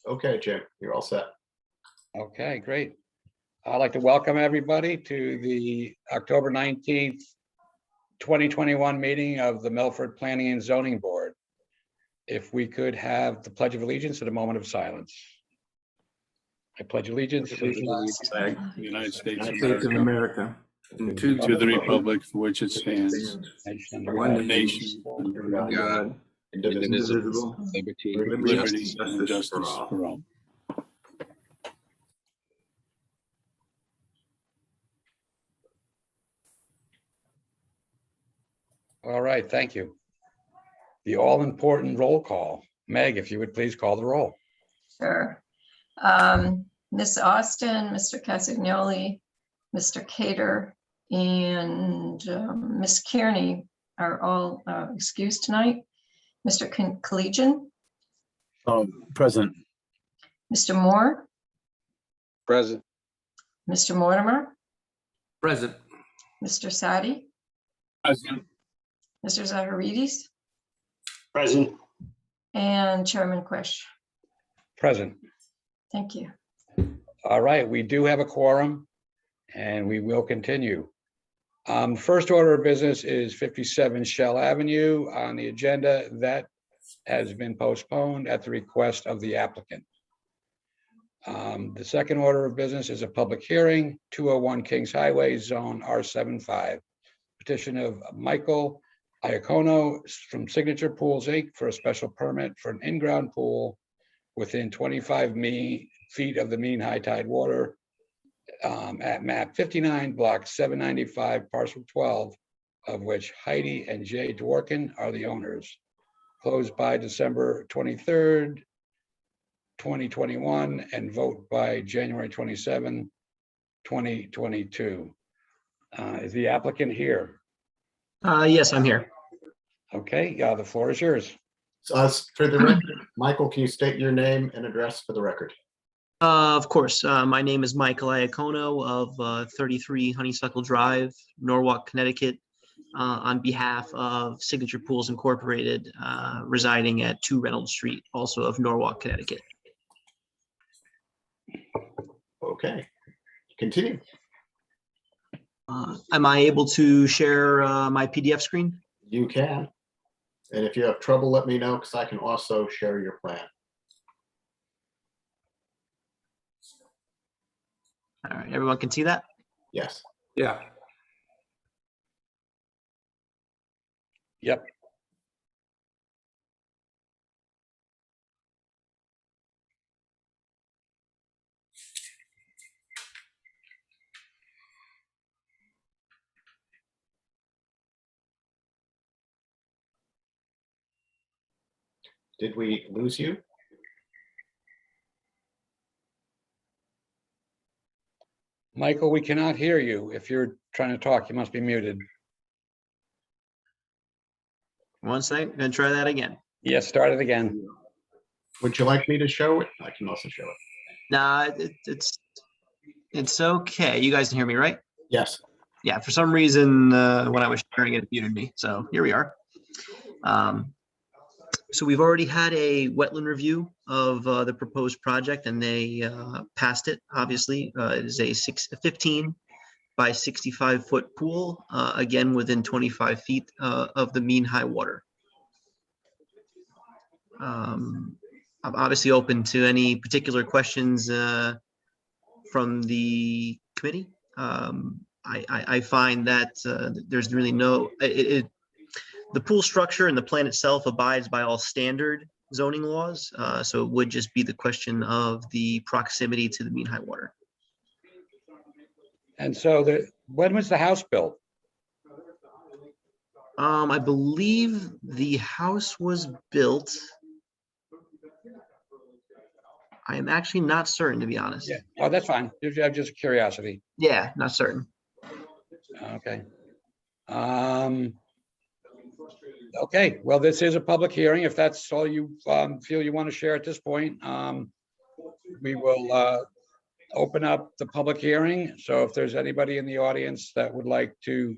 Okay, Jim, you're all set. Okay, great. I'd like to welcome everybody to the October 19th, 2021 meeting of the Milford Planning and Zoning Board. If we could have the Pledge of Allegiance at a moment of silence. I pledge allegiance to The United States of States of America, America, and to the republic for which it stands, one nation, under God, Indivisible. indivisible, liberty, liberty and justice for all. All right, thank you. The all-important roll call. Meg, if you would please call the roll. Sure. Ms. Austin, Mr. Cassignoli, Mr. Cater, and Ms. Kearney are all excused tonight. Mr. Collegian, Present. Mr. Moore, Present. Mr. Mortimer, present. Mr. Sadi, Present. Mr. Zaharidis, Present. and Chairman Quish. Present. Thank you. All right, we do have a quorum and we will continue. First order of business is 57 Shell Avenue on the agenda. That has been postponed at the request of the applicant. The second order of business is a public hearing, 201 Kings Highway, Zone R75. Petition of Michael Iacono from Signature Pools Inc. for a special permit for an in-ground pool within 25 feet of the mean high tide water at map 59, block 795, parcel 12, of which Heidi and Jay Dworkin are the owners. Closed by December 23rd, 2021, and vote by January 27, 2022. Is the applicant here? Yes, I'm here. Okay, the floor is yours. So, for the record, Michael, can you state your name and address for the record? Of course. My name is Michael Iacono of 33 Honeysuckle Drive, Norwalk, Connecticut, on behalf of Signature Pools Incorporated, residing at 2 Reynolds Street, also of Norwalk, Connecticut. Okay, continue. Am I able to share my PDF screen? You can. And if you have trouble, let me know because I can also share your plan. All right, everyone can see that? Yes. Yeah. Yep. Did we lose you? Michael, we cannot hear you. If you're trying to talk, you must be muted. One second, I'm gonna try that again. Yes, start it again. Would you like me to show it? I can also show it. Nah, it's okay. You guys can hear me, right? Yes. Yeah, for some reason, when I was sharing it, it muted me. So here we are. So we've already had a wetland review of the proposed project, and they passed it, obviously. It is a 15 by 65 foot pool, again, within 25 feet of the mean high water. I'm obviously open to any particular questions from the committee. I find that there's really no, the pool structure and the plan itself abides by all standard zoning laws. So it would just be the question of the proximity to the mean high water. And so when was the house built? I believe the house was built. I am actually not certain, to be honest. Yeah, well, that's fine. Just curiosity. Yeah, not certain. Okay. Okay, well, this is a public hearing. If that's all you feel you want to share at this point, we will open up the public hearing. So if there's anybody in the audience that would like to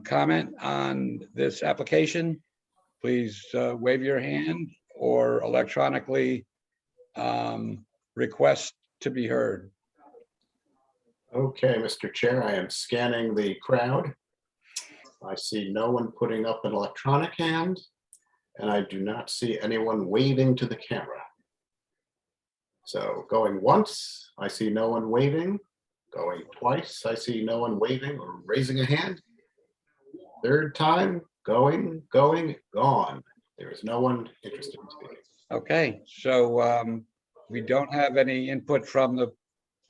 comment on this application, please wave your hand or electronically request to be heard? Okay, Mr. Chair, I am scanning the crowd. I see no one putting up an electronic hand, and I do not see anyone waving to the camera. So going once, I see no one waving. Going twice, I see no one waving or raising a hand. Third time, going, gone. There is no one interested in speaking. Okay, so we don't have any input from the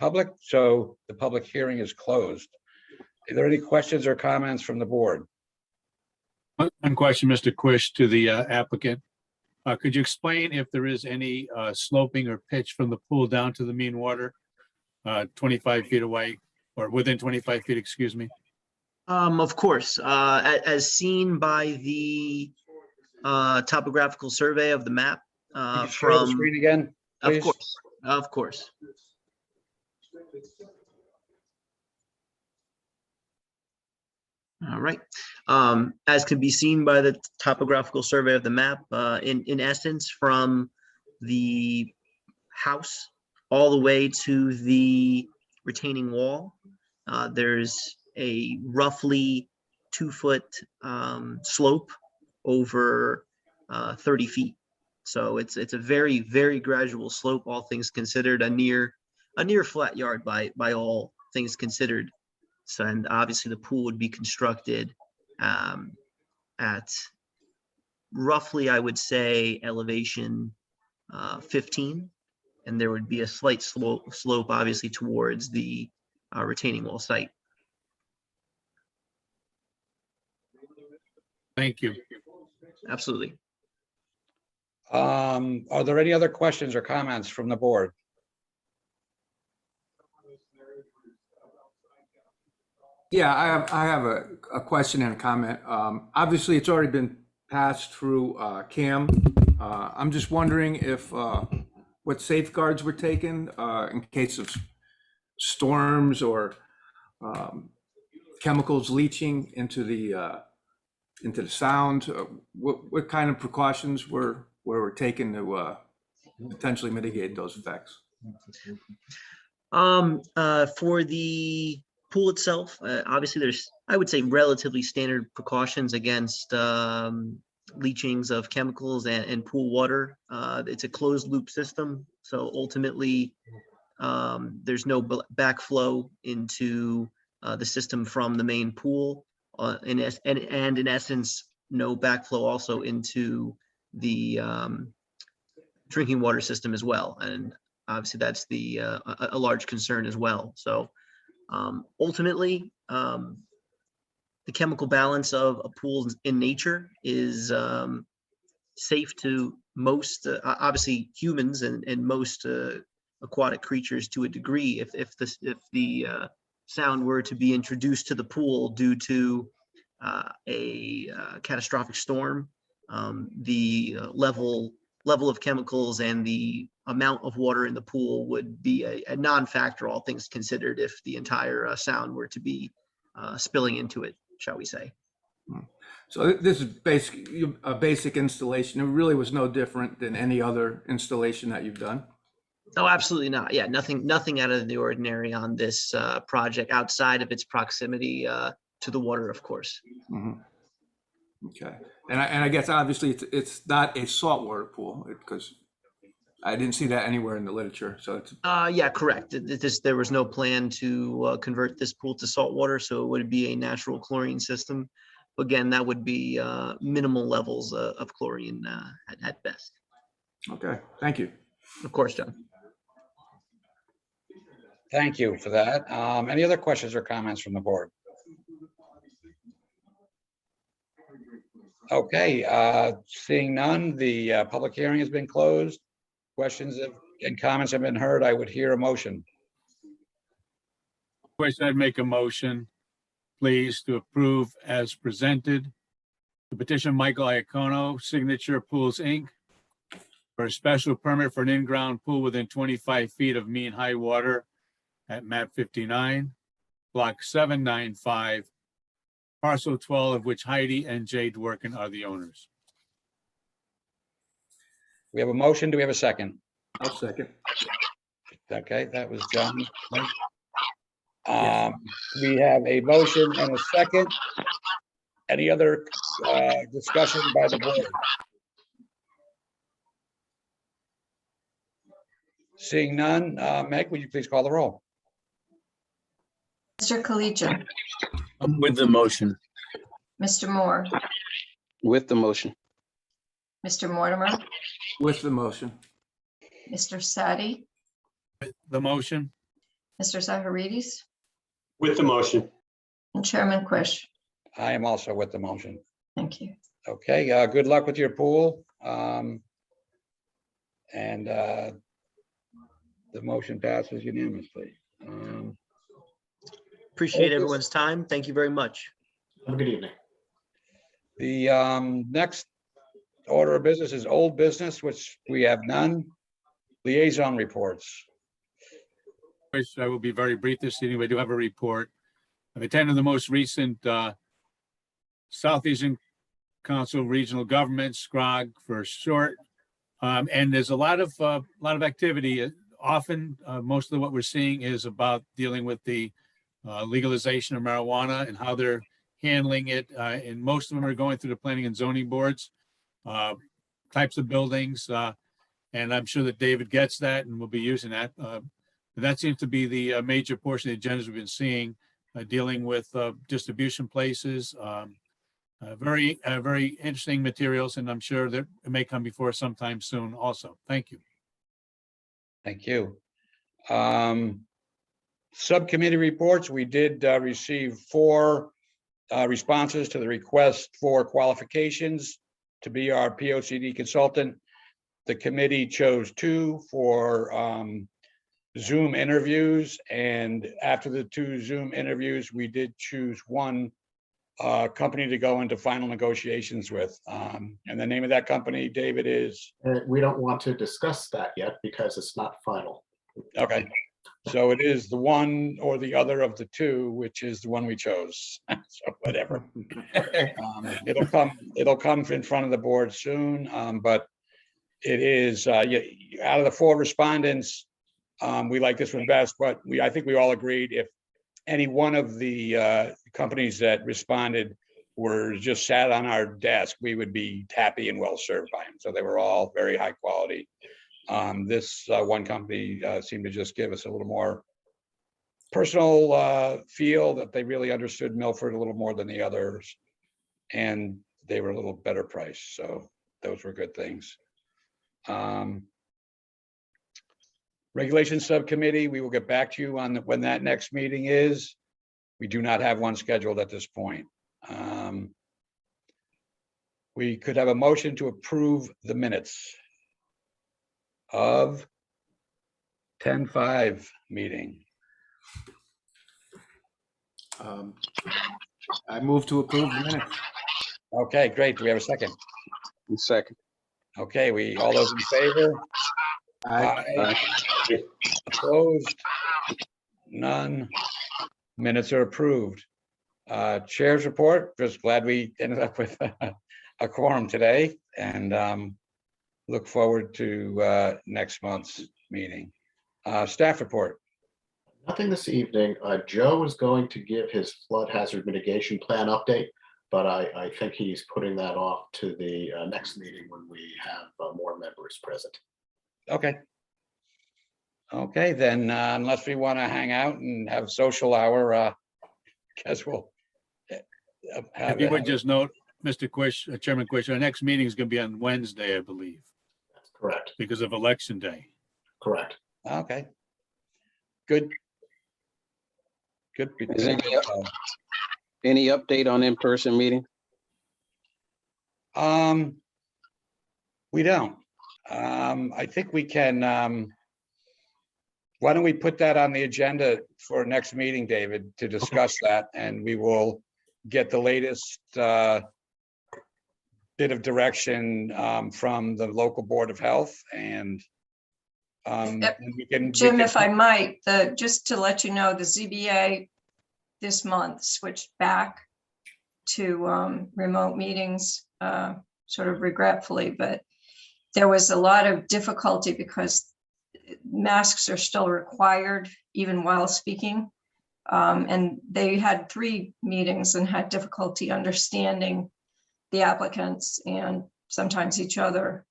public, so the public hearing is closed. Are there any questions or comments from the board? One question, Mr. Quish, to the applicant. Could you explain if there is any sloping or pitch from the pool down to the mean water, 25 feet away, or within 25 feet, excuse me? Of course, as seen by the topographical survey of the map Could you share the from, screen again, please? of course. All right. As can be seen by the topographical survey of the map, in essence, from the house all the way to the retaining wall, there's a roughly 2-foot slope over 30 feet. So it's a very, very gradual slope, all things considered, a near flat yard by all things considered. So, and obviously the pool would be constructed at roughly, I would say, elevation 15, and there would be a slight slope obviously towards the retaining wall site. Thank you. Absolutely. Are there any other questions or comments from the board? Yeah, I have a question and a comment. Obviously, it's already been passed through CAM. I'm just wondering if what safeguards were taken in case of storms or chemicals leaching into the sound. What kind of precautions were taken to potentially mitigate those effects? For the pool itself, obviously there's, I would say, relatively standard precautions against leachings of chemicals and pool water. It's a closed loop system, so ultimately there's no backflow into the system from the main pool, and in essence, no backflow also into the drinking water system as well. And obviously that's a large concern as well. So ultimately, the chemical balance of a pool in nature is safe to most, obviously humans and most aquatic creatures to a degree. If the sound were to be introduced to the pool due to a catastrophic storm, the level of chemicals and the amount of water in the pool would be a non-factor, all things considered, if the entire sound were to be spilling into it, shall we say. So this is basically a basic installation. It really was no different than any other installation that you've done? No, absolutely not. Yeah, nothing out of the ordinary on this project outside of its proximity to the water, of course. Mhm. Okay, and I guess obviously it's not a saltwater pool, because I didn't see that anywhere in the literature. So it's Yeah, correct. There was no plan to convert this pool to saltwater, so it would be a natural chlorine system. Again, that would be minimal levels of chlorine at best. okay. Thank you. Of course, John. Thank you for that. Any other questions or comments from the board? Okay, seeing none, the public hearing has been closed. Questions and comments have been heard. I would hear a motion. Question, I'd make a motion, please, to approve as presented the petition Michael Iacono, Signature Pools, Inc., for a special permit for an in-ground pool within 25 feet of mean high water at map 59, block 795, parcel 12, of which Heidi and Jay Dworkin are the owners. We have a motion. Do we have a second? I'll second. Okay, that was John. We have a motion and a second. Any other discussion by the board? Seeing none, Meg, would you please call the roll? Mr. Colicchio, I'm with the motion. Mr. Moore, With the motion. Mr. Mortimer, With the motion. Mr. Sadi, The motion. Mr. Zaharides, With the motion. and Chairman Quish. I am also with the motion. Thank you. Okay, good luck with your pool. The motion passes unanimously. Appreciate everyone's time. Thank you very much. Have a good evening. The next order of business is old business, which we have none. Liaison reports. I will be very brief this evening. We do have a report. I've attended the most recent Southeastern Council Regional Government, SCROG for short. And there's a lot of activity. Often, most of what we're seeing is about dealing with the legalization of marijuana and how they're handling it. And most of them are going through the planning and zoning boards, types of buildings. And I'm sure that David gets that and will be using that. That seems to be the major portion of the agendas we've been seeing, dealing with distribution places. Very interesting materials, and I'm sure that it may come before us sometime soon also. Thank you. Thank you. Subcommittee reports, we did receive 4 responses to the request for qualifications to be our POCD consultant. The committee chose 2 for Zoom interviews, and after the 2 Zoom interviews, we did choose 1 company to go into final negotiations with. And the name of that company, David, is? We don't want to discuss that yet because it's not final. Okay. So it is the one or the other of the 2, which is the one we chose. So whatever. It'll come in front of the board soon, but it is out of the 4 respondents, we like this one best, but I think we all agreed if any one of the companies that responded were just sat on our desk, we would be happy and well served by them. So they were all very high quality. This one company seemed to just give us a little more personal feel that they really understood Milford a little more than the others, and they were a little better priced. So those were good things. Regulation Subcommittee, we will get back to you on when that next meeting is. We do not have one scheduled at this point. We could have a motion to approve the minutes of 10-5 meeting. I move to approve the minutes. Okay, great. Do we have a second? Second. Okay, all those in favor? Aye. Opposed? None. Minutes are approved. Chair's report, just glad we ended up with a quorum today, and look forward to next month's meeting. Staff report. Nothing this evening. Joe is going to give his flood hazard mitigation plan update, but I think he's putting that off to the next meeting when we have more members present. Okay. Okay, then unless we want to hang out and have social hour, guess we'll have If you would just note, Mr. Quish, Chairman Quish, our next meeting is going to be on Wednesday, I believe, That's correct. because of Election Day. Correct. Okay. Good. Good. Is there any update on in-person meeting? We don't. I think we can, why don't we put that on the agenda for next meeting, David, to discuss that, and we will get the latest bit of direction from the local Board of Health, and we can. Jim, if I might, just to let you know, the ZBA this month switched back to remote meetings, sort of regretfully, but there was a lot of difficulty because masks are still required even while speaking. And they had 3 meetings and had difficulty understanding the applicants and sometimes each other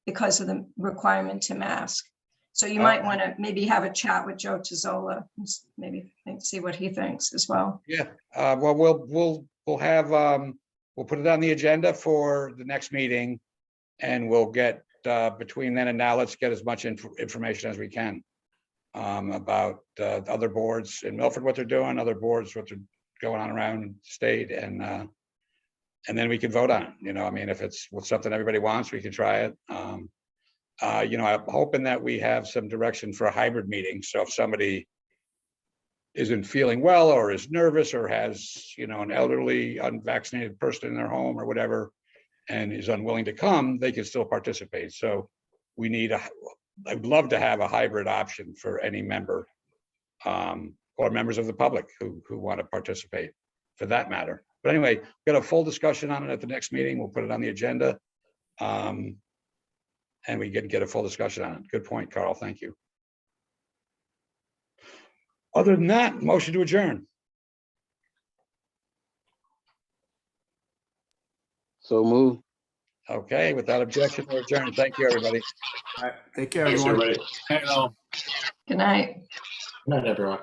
because of the requirement to mask. So you might want to maybe have a chat with Joe Tizzola, and maybe see what he thinks as well. Yeah, well, we'll have, we'll put it on the agenda for the next meeting. And we'll get, between then and now, let's get as much information as we can about other boards in Milford, what they're doing, other boards, what they're going on around the state, and then we can vote on it. You know, I mean, if it's something everybody wants, we can try it. You know, I'm hoping that we have some direction for a hybrid meeting. So if somebody isn't feeling well or is nervous or has, you know, an elderly unvaccinated person in their home or whatever, and is unwilling to come, they can still participate. So we need I'd love to have a hybrid option for any member or members of the public who want to participate for that matter. But anyway, we've got a full discussion on it at the next meeting. We'll put it on the agenda. And we can get a full discussion on it. Good point, Carl. Thank you. Other than that, motion to adjourn. So move. Okay, without objection, we're adjourned. Thank you, everybody. All right, take care, Thanks, everyone. everybody. Hang on. Good night. Good night, everyone.